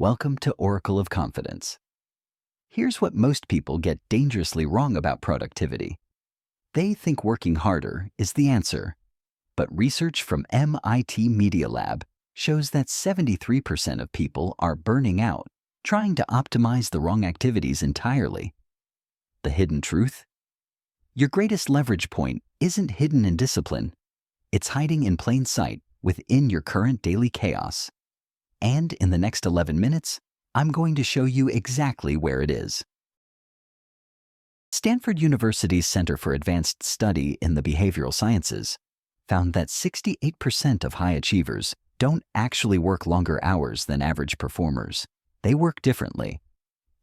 Welcome to Oracle of Confidence. Here's what most people get dangerously wrong about productivity. They think working harder is the answer. But research from MIT Media Lab shows that 73% of people are burning out, trying to optimize the wrong activities entirely. The hidden truth? Your greatest leverage point isn't hidden in discipline. It's hiding in plain sight within your current daily chaos. And in the next 11 minutes, I'm going to show you exactly where it is. Stanford University's Center for Advanced Study in the Behavioral Sciences found that 68% of high achievers don't actually work longer hours than average performers. They work differently.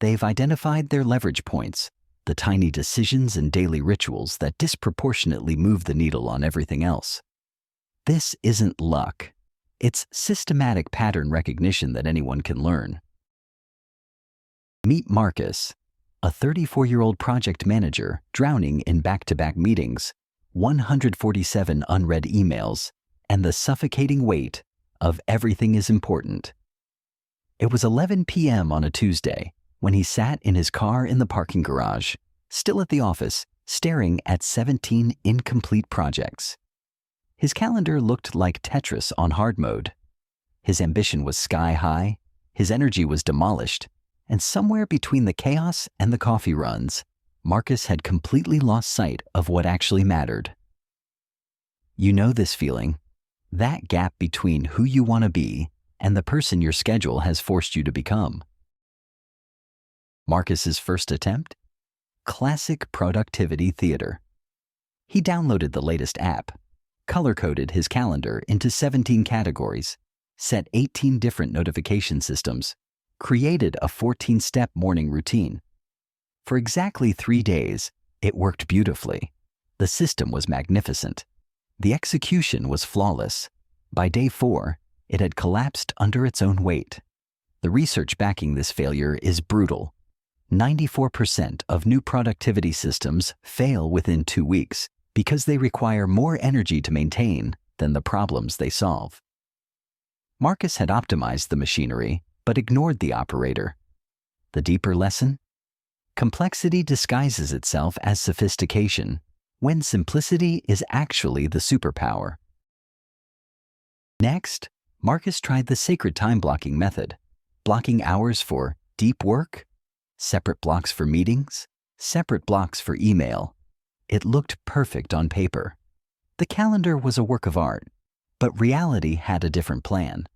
They've identified their leverage points, the tiny decisions and daily rituals that disproportionately move the needle on everything else. This isn't luck. It's systematic pattern recognition that anyone can learn. Meet Marcus, a 34-year-old project manager drowning in back-to-back meetings, 147 unread emails, and the suffocating weight of everything is important. It was 11 p.m. on a Tuesday when he sat in his car in the parking garage, still at the office, staring at 17 incomplete projects. His calendar looked like Tetris on hard mode. His ambition was sky high, his energy was demolished, and somewhere between the chaos and the coffee runs, Marcus had completely lost sight of what actually mattered. You know this feeling, that gap between who you want to be and the person your schedule has forced you to become. Marcus's first attempt? Classic productivity theater. He downloaded the latest app, color-coded his calendar into 17 categories, set 18 different notification systems, created a 14-step morning routine. For exactly 3 days, it worked beautifully. The system was magnificent. The execution was flawless. By day 4, it had collapsed under its own weight. The research backing this failure is brutal. 94% of new productivity systems fail within 2 weeks because they require more energy to maintain than the problems they solve. Marcus had optimized the machinery, but ignored the operator. The deeper lesson? Complexity disguises itself as sophistication, when simplicity is actually the superpower. Next, Marcus tried the sacred time blocking method, blocking hours for deep work, separate blocks for meetings, separate blocks for email. It looked perfect on paper. The calendar was a work of art, but reality had a different plan.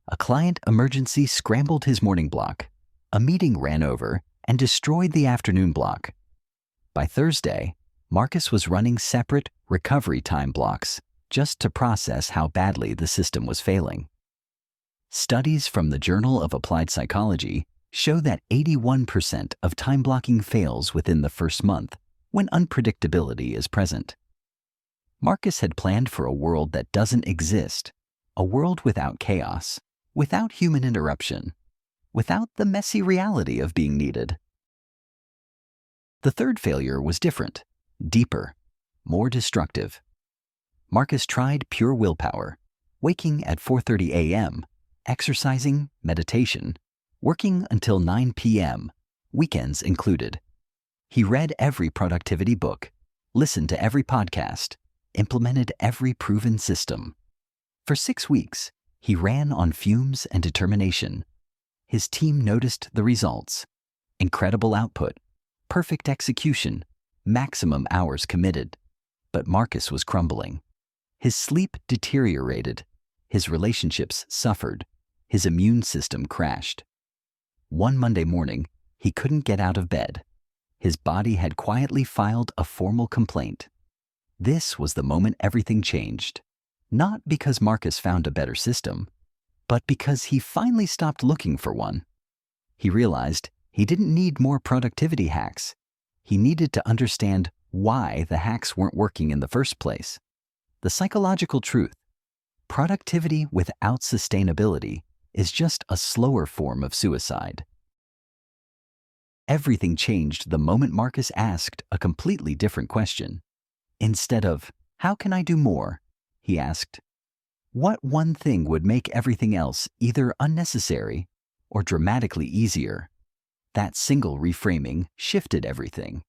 A client emergency scrambled his morning block. A meeting ran over and destroyed the afternoon block. By Thursday, Marcus was running separate recovery time blocks just to process how badly the system was failing. Studies from the Journal of Applied Psychology show that 81% of time blocking fails within the first month when unpredictability is present. Marcus had planned for a world that doesn't exist, a world without chaos, without human interruption, without the messy reality of being needed. The third failure was different, deeper, more destructive. Marcus tried pure willpower, waking at 4:30 a.m., exercising, meditation, working until 9 p.m., weekends included. He read every productivity book, listened to every podcast, implemented every proven system. For 6 weeks, he ran on fumes and determination. His team noticed the results: incredible output, perfect execution, maximum hours committed. But Marcus was crumbling. His sleep deteriorated. His relationships suffered. His immune system crashed. One Monday morning, he couldn't get out of bed. His body had quietly filed a formal complaint. This was the moment everything changed. Not because Marcus found a better system, but because he finally stopped looking for one. He realized he didn't need more productivity hacks. He needed to understand why the hacks weren't working in the first place. The psychological truth: productivity without sustainability is just a slower form of suicide. Everything changed the moment Marcus asked a completely different question. Instead of, "How can I do more?" he asked, "What one thing would make everything else either unnecessary or dramatically easier. That single reframing shifted everything.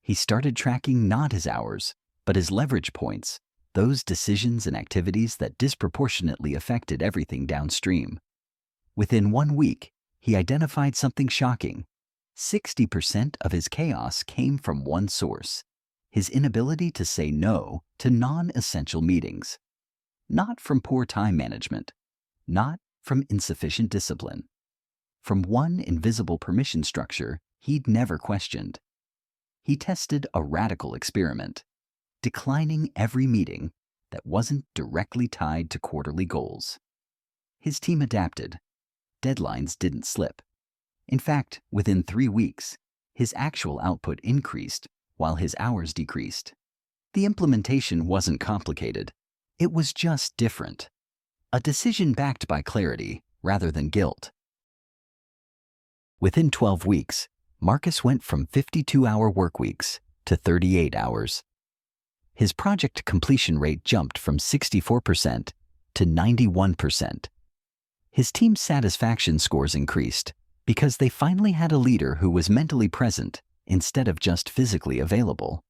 He started tracking not his hours, but his leverage points, those decisions and activities that disproportionately affected everything downstream. Within 1 week, he identified something shocking. 60% of his chaos came from one source: his inability to say no to non-essential meetings. Not from poor time management, not from insufficient discipline. From one invisible permission structure he'd never questioned. He tested a radical experiment, declining every meeting that wasn't directly tied to quarterly goals. His team adapted. Deadlines didn't slip. In fact, within 3 weeks, his actual output increased while his hours decreased. The implementation wasn't complicated. It was just different. A decision backed by clarity rather than guilt. Within 12 weeks, Marcus went from 52-hour workweeks to 38 hours. His project completion rate jumped from 64% to 91%. His team's satisfaction scores increased because they finally had a leader who was mentally present instead of just physically available.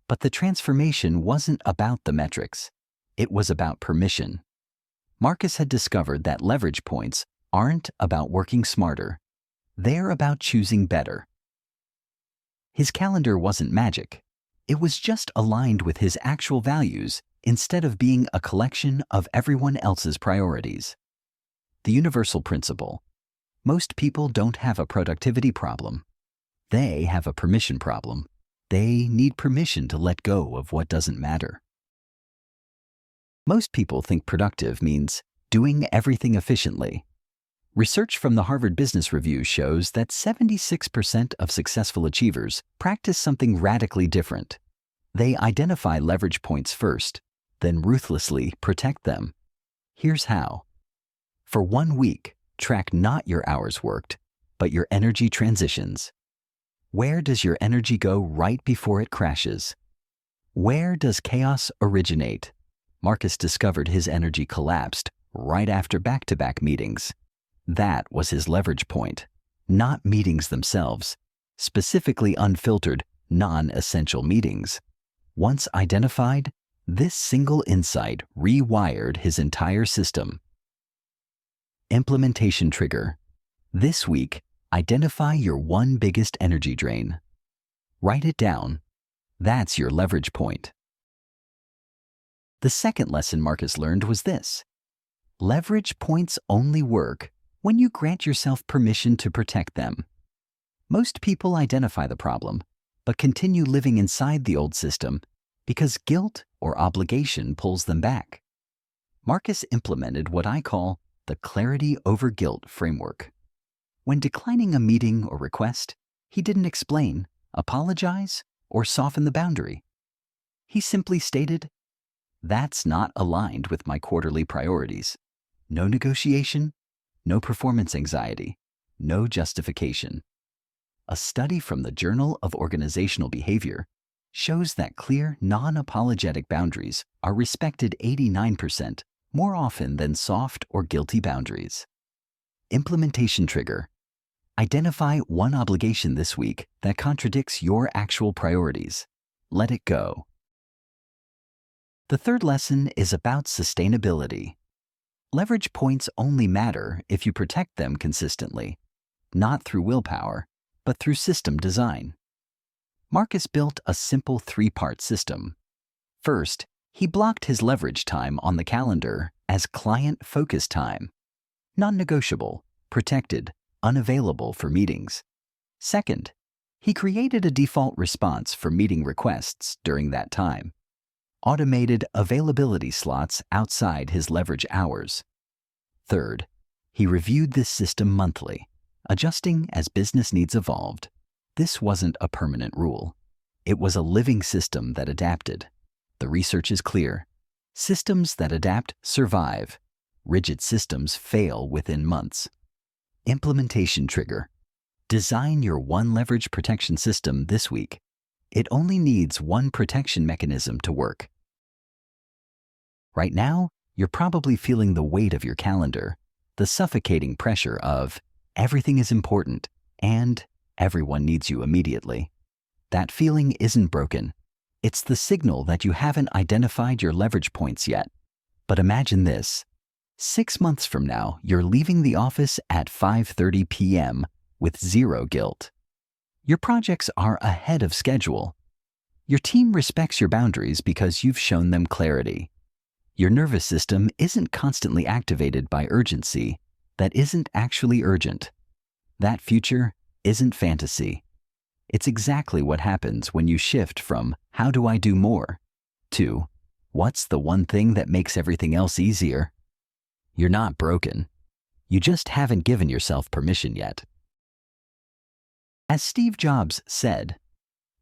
But the transformation wasn't about the metrics. It was about permission. Marcus had discovered that leverage points aren't about working smarter. They're about choosing better. His calendar wasn't magic. It was just aligned with his actual values instead of being a collection of everyone else's priorities. The universal principle: most people don't have a productivity problem. They have a permission problem. They need permission to let go of what doesn't matter. Most people think productive means doing everything efficiently. Research from the Harvard Business Review shows that 76% of successful achievers practice something radically different. They identify leverage points first, then ruthlessly protect them. Here's how. For 1 week, track not your hours worked, but your energy transitions. Where does your energy go right before it crashes? Where does chaos originate? Marcus discovered his energy collapsed right after back-to-back meetings. That was his leverage point, not meetings themselves, specifically unfiltered, non-essential meetings. Once identified, this single insight rewired his entire system. Implementation trigger. This week, identify your one biggest energy drain. Write it down. That's your leverage point. The second lesson Marcus learned was this: leverage points only work when you grant yourself permission to protect them. Most people identify the problem, but continue living inside the old system because guilt or obligation pulls them back. Marcus implemented what I call the clarity over guilt framework. When declining a meeting or request, he didn't explain, apologize, or soften the boundary. He simply stated, "That's not aligned with my quarterly priorities." No negotiation, no performance anxiety, no justification. A study from the Journal of Organizational Behavior shows that clear, non-apologetic boundaries are respected 89% more often than soft or guilty boundaries. Implementation trigger. Identify one obligation this week that contradicts your actual priorities. Let it go. The third lesson is about sustainability. Leverage points only matter if you protect them consistently, not through willpower, but through system design. Marcus built a simple 3-part system. First, he blocked his leverage time on the calendar as client-focused time, non-negotiable, protected, unavailable for meetings. Second, he created a default response for meeting requests during that time, automated availability slots outside his leverage hours. Third, he reviewed this system monthly, adjusting as business needs evolved. This wasn't a permanent rule. It was a living system that adapted. The research is clear. Systems that adapt survive. Rigid systems fail within months. Implementation trigger. Design your one leverage protection system this week. It only needs one protection mechanism to work. Right now, you're probably feeling the weight of your calendar, the suffocating pressure of everything is important, and everyone needs you immediately. That feeling isn't broken. It's the signal that you haven't identified your leverage points yet. But imagine this. 6 months from now, you're leaving the office at 5:30 p.m. with zero guilt. Your projects are ahead of schedule. Your team respects your boundaries because you've shown them clarity. Your nervous system isn't constantly activated by urgency that isn't actually urgent. That future isn't fantasy. It's exactly what happens when you shift from "how do I do more" to "what's the one thing that makes everything else easier?" You're not broken. You just haven't given yourself permission yet. As Steve Jobs said,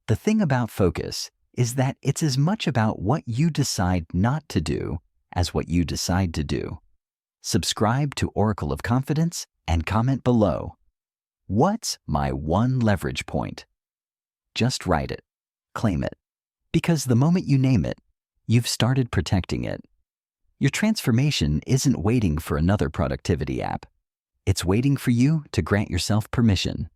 the thing about focus is that it's as much about what you decide not to do as what you decide to do. Subscribe to Oracle of Confidence and comment below. What's my one leverage point? Just write it. Claim it. Because the moment you name it, you've started protecting it. Your transformation isn't waiting for another productivity app. It's waiting for you to grant yourself permission.